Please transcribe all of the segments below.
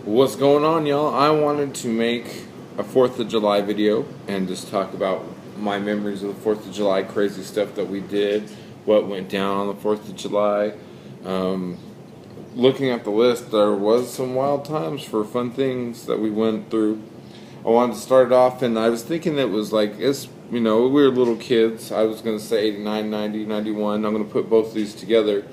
What's going on, y'all? I wanted to make a 4th of July video and just talk about my memories of the 4th of July, crazy stuff that we did, what went down on the 4th of July. Um, Looking at the list, there was some wild times for fun things that we went through. I wanted to start it off, and I was thinking it was like, we were little kids. I was going to say 89, 90, 91. I'm going to put both of these together.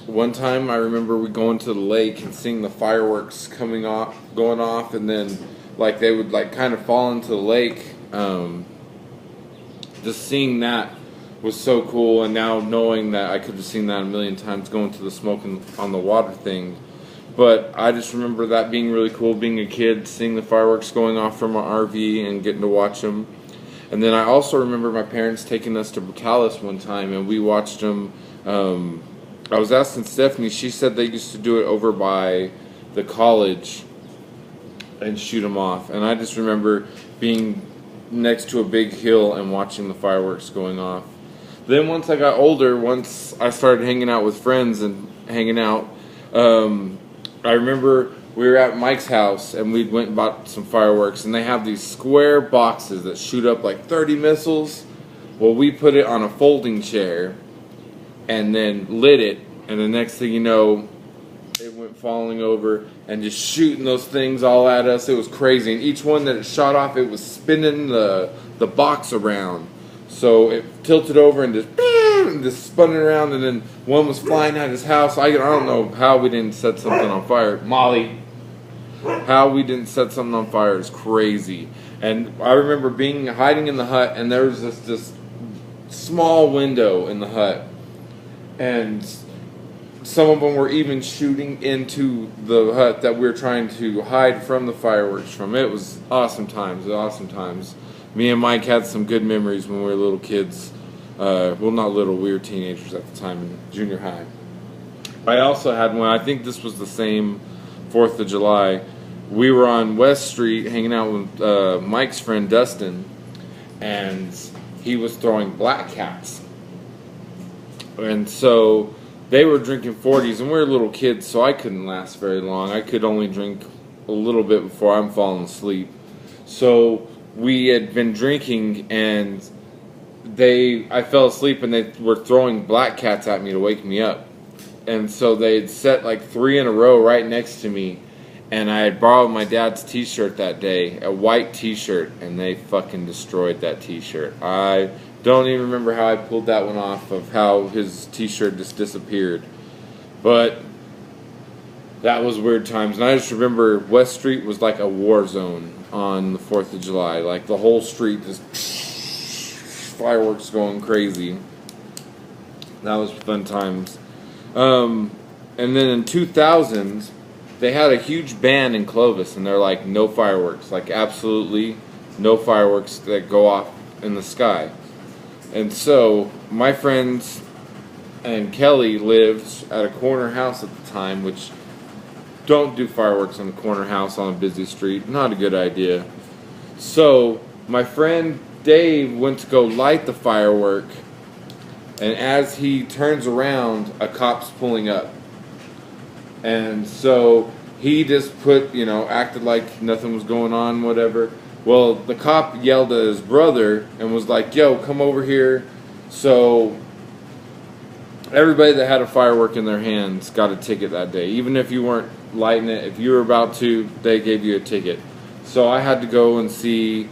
One time I remember we going to the lake and seeing the fireworks going off, and then like they would like kind of fall into the lake. Just seeing that was so cool, and now knowing that I could have seen that a million times going to the smoking on the water thing. But I just remember that being really cool, being a kid, seeing the fireworks going off from our RV and getting to watch them. And then I also remember my parents taking us to Brutalis one time, and we watched them. I was asking Stephanie, she said they used to do it over by the college and shoot them off. And I just remember being next to a big hill and watching the fireworks going off. Then once I got older, once I started hanging out with friends and hanging out, I remember we were at Mike's house and we went and bought some fireworks, and they have these square boxes that shoot up like 30 missiles. Well, we put it on a folding chair and then lit it, and the next thing you know, it went falling over and just shooting those things all at us. It was crazy, and each one that it shot off, it was spinning the box around. So it tilted over and just spun it around, and then one was flying at his house. I don't know how we didn't set something on fire. Molly, how we didn't set something on fire is crazy. And I remember hiding in the hut, and there was this small window in the hut, and some of them were even shooting into the hut that we were trying to hide from the fireworks from. It was awesome times, Me and Mike had some good memories when we were little kids. Well, not little, we were teenagers at the time in junior high. I also had one, I think this was the same 4th of July. We were on West Street hanging out with Mike's friend Dustin, and he was throwing black cats. And so they were drinking 40s, and we were little kids, so I couldn't last very long. I could only drink a little bit before I'm falling asleep. So we had been drinking, and I fell asleep, and they were throwing black cats at me to wake me up. And so they had set like 3 in a row right next to me, and I had borrowed my dad's t-shirt that day, a white t-shirt, and they fucking destroyed that t-shirt. I don't even remember how I pulled that one off, of how his t-shirt just disappeared. But that was weird times. And I just remember West Street was like a war zone on the 4th of July. Like the whole street just fireworks going crazy. That was fun times. And then in 2000, they had a huge ban in Clovis, and they're like, no fireworks. Like absolutely no fireworks that go off in the sky. And so my friends and Kelly lived at a corner house at the time, which don't do fireworks on the corner house on a busy street. Not a good idea. So my friend Dave went to go light the firework, and as he turns around, a cop's pulling up. And so he just acted like nothing was going on, whatever. Well, the cop yelled at his brother and was like, yo, come over here. So everybody that had a firework in their hands got a ticket that day. Even if you weren't lighting it, if you were about to, they gave you a ticket. So I had to go and see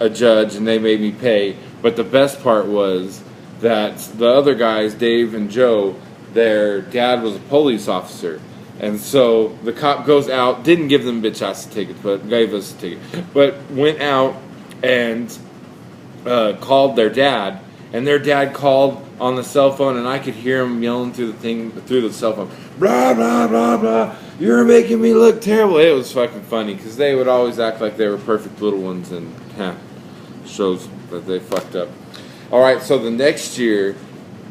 a judge, and they made me pay. But the best part was that the other guys, Dave and Joe, their dad was a police officer. And so the cop goes out, didn't give them bitch ass a ticket, but gave us a ticket. But went out and called their dad, and their dad called on the cell phone, and I could hear him yelling through the cell phone, blah blah blah blah. You're making me look terrible. It was fucking funny because they would always act like they were perfect little ones, and shows that they fucked up. All right, so the next year.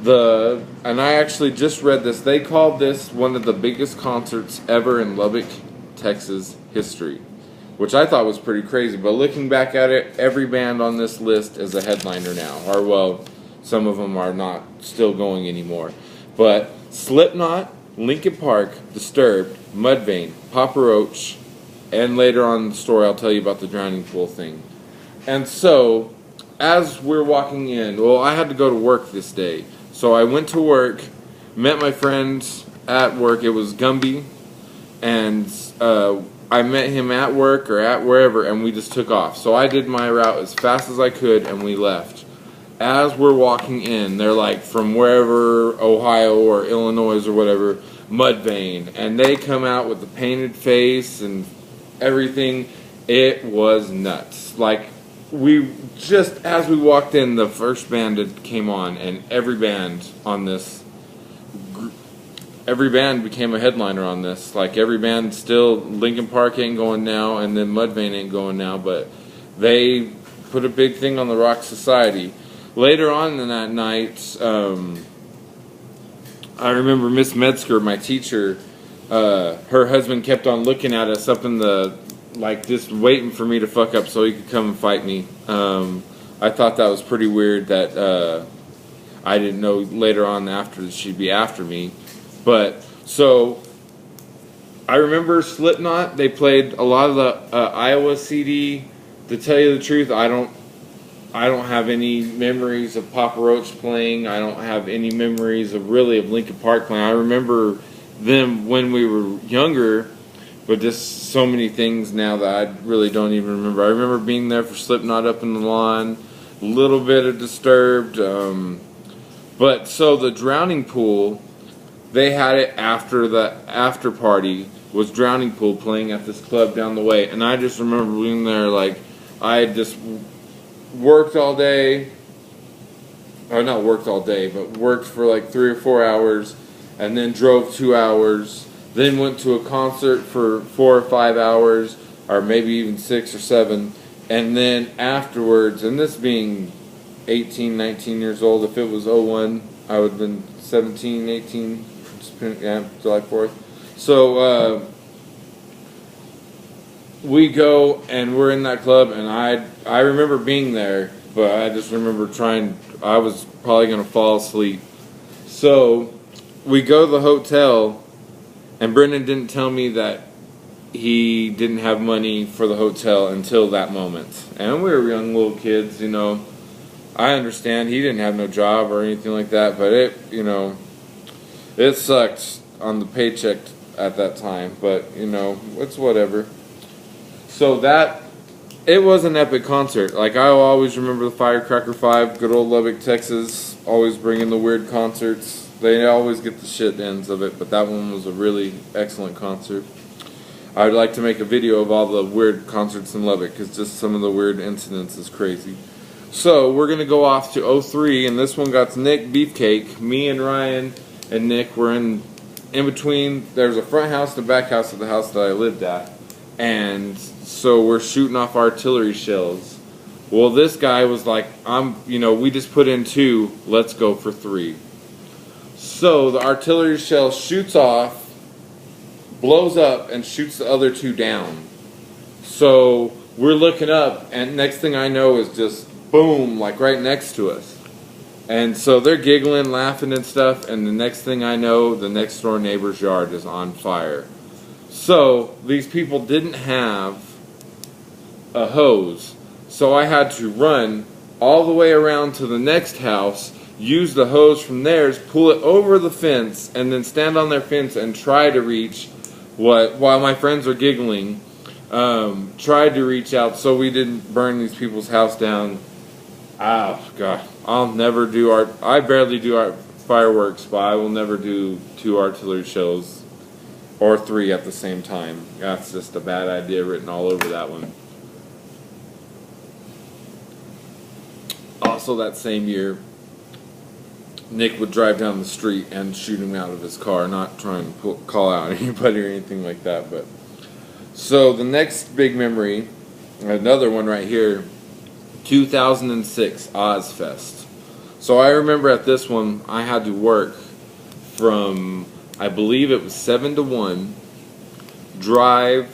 And I actually just read this, they called this one of the biggest concerts ever in Lubbock, Texas history, which I thought was pretty crazy. But looking back at it, every band on this list is a headliner now. Or, well, some of them are not still going anymore. But Slipknot, Lincoln Park, Disturbed, Mudvayne, Papa Roach, and later on in the story I'll tell you about the drowning pool thing. And so, as we're walking in, well, I had to go to work this day. So I went to work, met my friends at work. It was Gumby, and I met him at work or at wherever, and we just took off. So I did my route as fast as I could, and we left. As we're walking in, they're like from wherever, Ohio or Illinois or whatever, Mudvayne, and they come out with the painted face and everything. It was nuts. Like, we just as we walked in, the first band came on, and every band became a headliner on this. Like, every band still, Lincoln Park ain't going now, and then Mudvayne ain't going now, but they put a big thing on the Rock Society. Later on in that night, I remember Miss Metzger, my teacher, her husband kept on looking at us up in the, like, just waiting for me to fuck up so he could come and fight me. I thought that was pretty weird that I didn't know later on after that she'd be after me. But, so, I remember Slipknot. They played a lot of the Iowa CD. To tell you the truth, I don't have any memories of Papa Roach playing. I don't have any memories of Linkin Park playing. I remember them when we were younger, but just so many things now that I really don't even remember. I remember being there for Slipknot up in the lawn, a little bit of Disturbed. But so the drowning pool, they had it after the after party was Drowning Pool playing at this club down the way. And I just remember being there, like, I had just worked all day, or not worked all day, but worked for like 3 or 4 hours, and then drove 2 hours, then went to a concert for 4 or 5 hours, or maybe even 6 or 7, and then afterwards, and this being 18, 19 years old, if it was 01, I would have been 17, 18, yeah, July 4th. So, we go and we're in that club, and I remember being there, but I just remember I was probably going to fall asleep. So we go to the hotel, and Brendan didn't tell me that he didn't have money for the hotel until that moment. And we were young little kids, you know. I understand he didn't have no job or anything like that, but it sucked on the paycheck at that time, but it's whatever. So it was an epic concert. Like, I always remember the Firecracker 5, good old Lubbock, Texas, always bringing the weird concerts. They always get the shit ends of it, but that one was a really excellent concert. I'd like to make a video of all the weird concerts in Lubbock, because just some of the weird incidents is crazy. So, we're going to go off to 03, and this one got Nick Beefcake. Me and Ryan and Nick were in between. There's a front house and a back house of the house that I lived at. And so we're shooting off artillery shells. Well, this guy was like, we just put in 2, let's go for 3. So the artillery shell shoots off, blows up, and shoots the other 2 down. So we're looking up, and next thing I know is just boom, like right next to us. And so they're giggling, laughing and stuff, and the next thing I know, the next door neighbor's yard is on fire. So, these people didn't have a hose, so I had to run all the way around to the next house, use the hose from theirs, pull it over the fence, and then stand on their fence and try to reach while my friends are giggling, tried to reach out so we didn't burn these people's house down. Oh, God, I'll never do I barely do fireworks, but I will never do 2 artillery shells. Or 3 at the same time. That's just a bad idea written all over that one. Also, that same year, Nick would drive down the street and shoot him out of his car. Not trying to call out anybody or anything like that. But so the next big memory, another one right here, 2006 Ozfest. So I remember at this one, I had to work from, I believe it was 7 to 1, drive,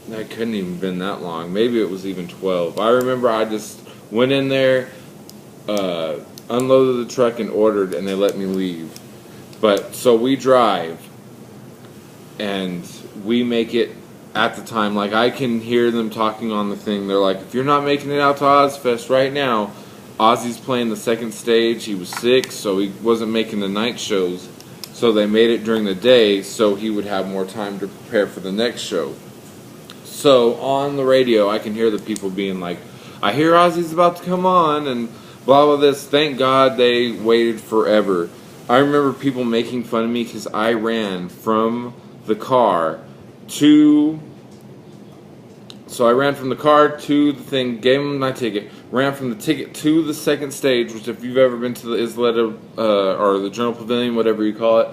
that couldn't even been that long, maybe it was even 12. I remember I just went in there, unloaded the truck and ordered, and they let me leave. But, so we drive and we make it at the time. Like, I can hear them talking on the thing. They're like, if you're not making it out to Ozfest right now, Ozzy's playing the second stage. He was sick, so he wasn't making the night shows. So they made it during the day so he would have more time to prepare for the next show. So on the radio, I can hear the people being like, I hear Ozzy's about to come on, and blah, blah, this. Thank God they waited forever. I remember people making fun of me because I ran from the car to... So I ran from the car to the thing, gave him my ticket, ran from the ticket to the second stage, which if you've ever been to the Isleta or the Journal Pavilion, whatever you call it,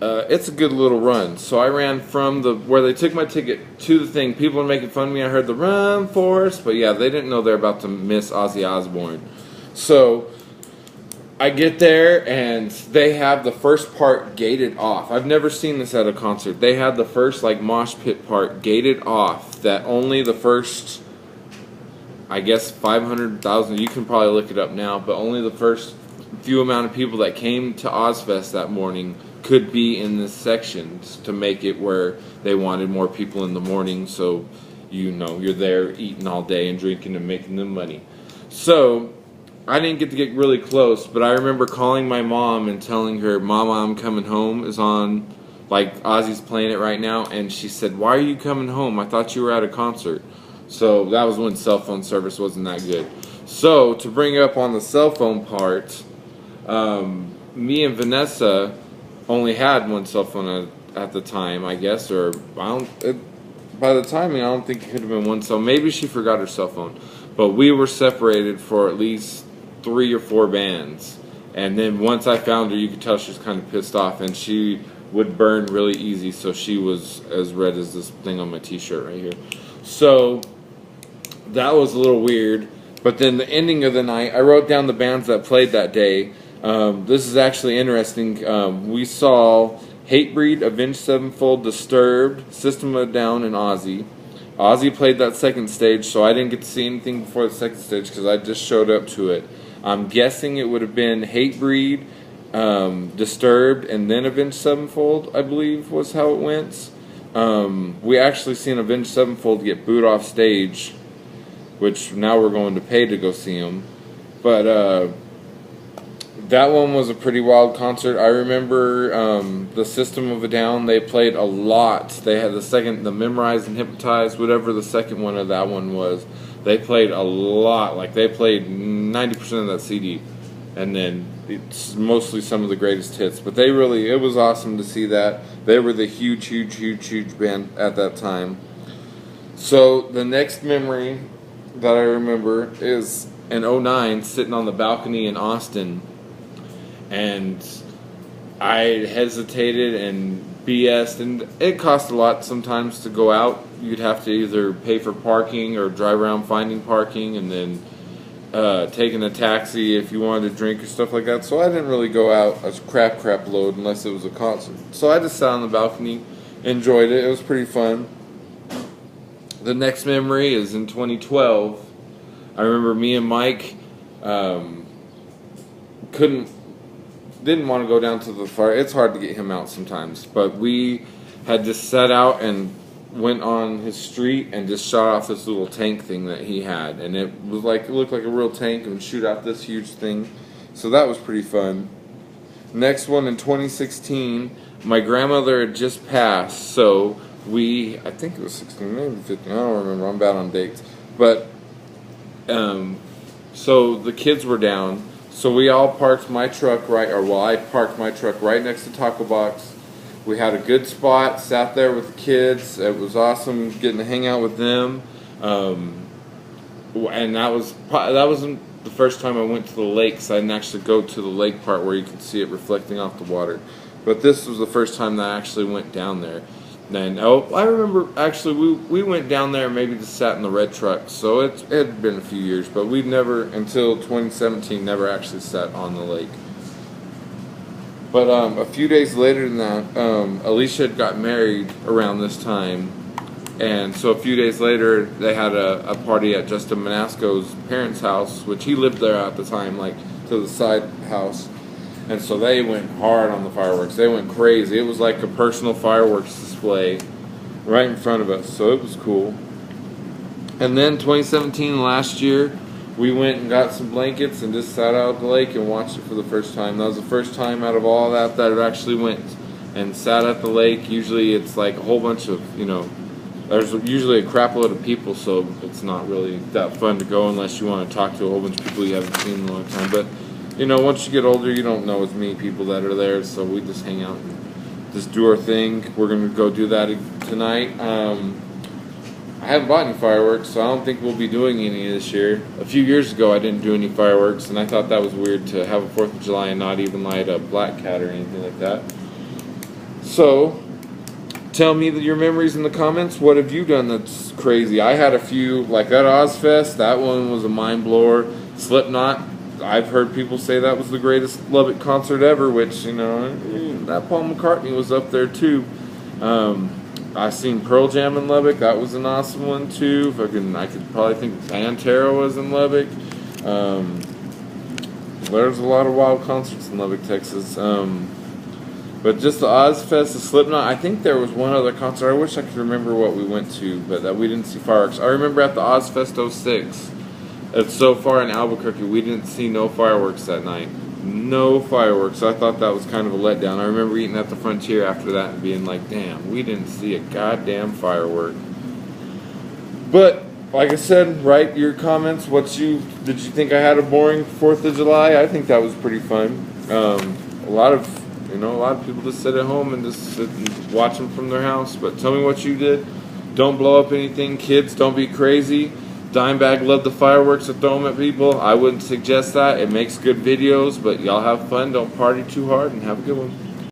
it's a good little run. So I ran from where they took my ticket to the thing. People were making fun of me. I heard the run, Forrest, but yeah, they didn't know they're about to miss Ozzy Osbourne. So I get there, and they have the first part gated off. I've never seen this at a concert. They had the first, like, mosh pit part gated off, that only the first, I guess, 500,000, you can probably look it up now, but only the first few amount of people that came to Ozfest that morning could be in this section to make it where they wanted more people in the morning, so, you know, you're there eating all day and drinking and making them money. So I didn't get to get really close, but I remember calling my mom and telling her, Mama, I'm coming home is on, like, Ozzy's playing it right now, and she said, why are you coming home? I thought you were at a concert. So that was when cell phone service wasn't that good. So to bring up on the cell phone part, me and Vanessa only had one cell phone at the time, I guess, or by the timing, I don't think it could have been one cell. Maybe she forgot her cell phone, but we were separated for at least 3 or 4 bands, and then once I found her, you could tell she was kind of pissed off, and she would burn really easy, so she was as red as this thing on my t-shirt right here. So that was a little weird, but then the ending of the night, I wrote down the bands that played that day. This is actually interesting. We saw Hatebreed, Avenged Sevenfold, Disturbed, System of a Down, and Ozzy. Ozzy played that second stage, so I didn't get to see anything before the second stage because I just showed up to it. I'm guessing it would have been Hatebreed, Disturbed, and then Avenged Sevenfold, I believe was how it went. We actually seen Avenged Sevenfold get booed off stage, which now we're going to pay to go see them. But that one was a pretty wild concert. I remember the System of a Down, they played a lot. They had the Memorize and Hypnotize, whatever the second one of that one was. They played a lot. Like, they played 90% of that CD. And then it's mostly some of the greatest hits. But it was awesome to see that. They were the huge band at that time. So the next memory that I remember is in '09, sitting on the balcony in Austin. And I hesitated and BS'd, and it cost a lot sometimes to go out. You'd have to either pay for parking or drive around finding parking, and then taking a taxi if you wanted to drink or stuff like that. So I didn't really go out a crap load unless it was a concert. So I just sat on the balcony, enjoyed it. It was pretty fun. The next memory is in 2012. I remember me and Mike didn't want to go down to the fire. It's hard to get him out sometimes, but we had just set out and went on his street and just shot off this little tank thing that he had, and it looked like a real tank and would shoot out this huge thing. So that was pretty fun. Next one in 2016, my grandmother had just passed, so I think it was 16, maybe 15, I don't remember, I'm bad on dates, but so the kids were down. So we all parked my truck I parked my truck right next to Taco Box. We had a good spot, sat there with the kids. It was awesome getting to hang out with them. And that wasn't the first time I went to the lake, so I didn't actually go to the lake part where you could see it reflecting off the water. But this was the first time that I actually went down there. Then, I remember, actually, we went down there and maybe just sat in the red truck, so it had been a few years, but we've never, until 2017, never actually sat on the lake. But a few days later than that, Alicia had got married around this time, and so a few days later, they had a party at Justin Manasco's parents' house, which he lived there at the time, like, to the side house. And so they went hard on the fireworks. They went crazy. It was like a personal fireworks display right in front of us. So it was cool. And then 2017, last year, we went and got some blankets and just sat out at the lake and watched it for the first time. That was the first time out of all that it actually went and sat at the lake. Usually it's like a whole bunch of, there's usually a crap load of people, so it's not really that fun to go unless you want to talk to a whole bunch of people you haven't seen in a long time. But, once you get older, you don't know as many people that are there, so we just hang out and just do our thing. We're going to go do that tonight. I haven't bought any fireworks, so I don't think we'll be doing any this year. A few years ago, I didn't do any fireworks, and I thought that was weird to have a 4th of July and not even light a black cat or anything like that. So, tell me your memories in the comments. What have you done that's crazy? I had a few, like that Ozfest. That one was a mind blower. Slipknot. I've heard people say that was the greatest Lubbock concert ever, which, that Paul McCartney was up there too. I seen Pearl Jam in Lubbock. That was an awesome one too. I could probably think Pantera was in Lubbock. There's a lot of wild concerts in Lubbock, Texas. But just the Ozfest, the Slipknot. I think there was one other concert. I wish I could remember what we went to, but that we didn't see fireworks. I remember at the Ozfest 06. So far in Albuquerque, we didn't see no fireworks that night. No fireworks. I thought that was kind of a letdown. I remember eating at the Frontier after that and being like, damn, we didn't see a goddamn firework. But, like I said, write your comments. Did you think I had a boring 4th of July? I think that was pretty fun. A lot of people just sit at home and just sit and watch them from their house. But tell me what you did. Don't blow up anything. Kids, don't be crazy. Dimebag loved the fireworks to throw them at people. I wouldn't suggest that. It makes good videos, but y'all have fun. Don't party too hard, and have a good one.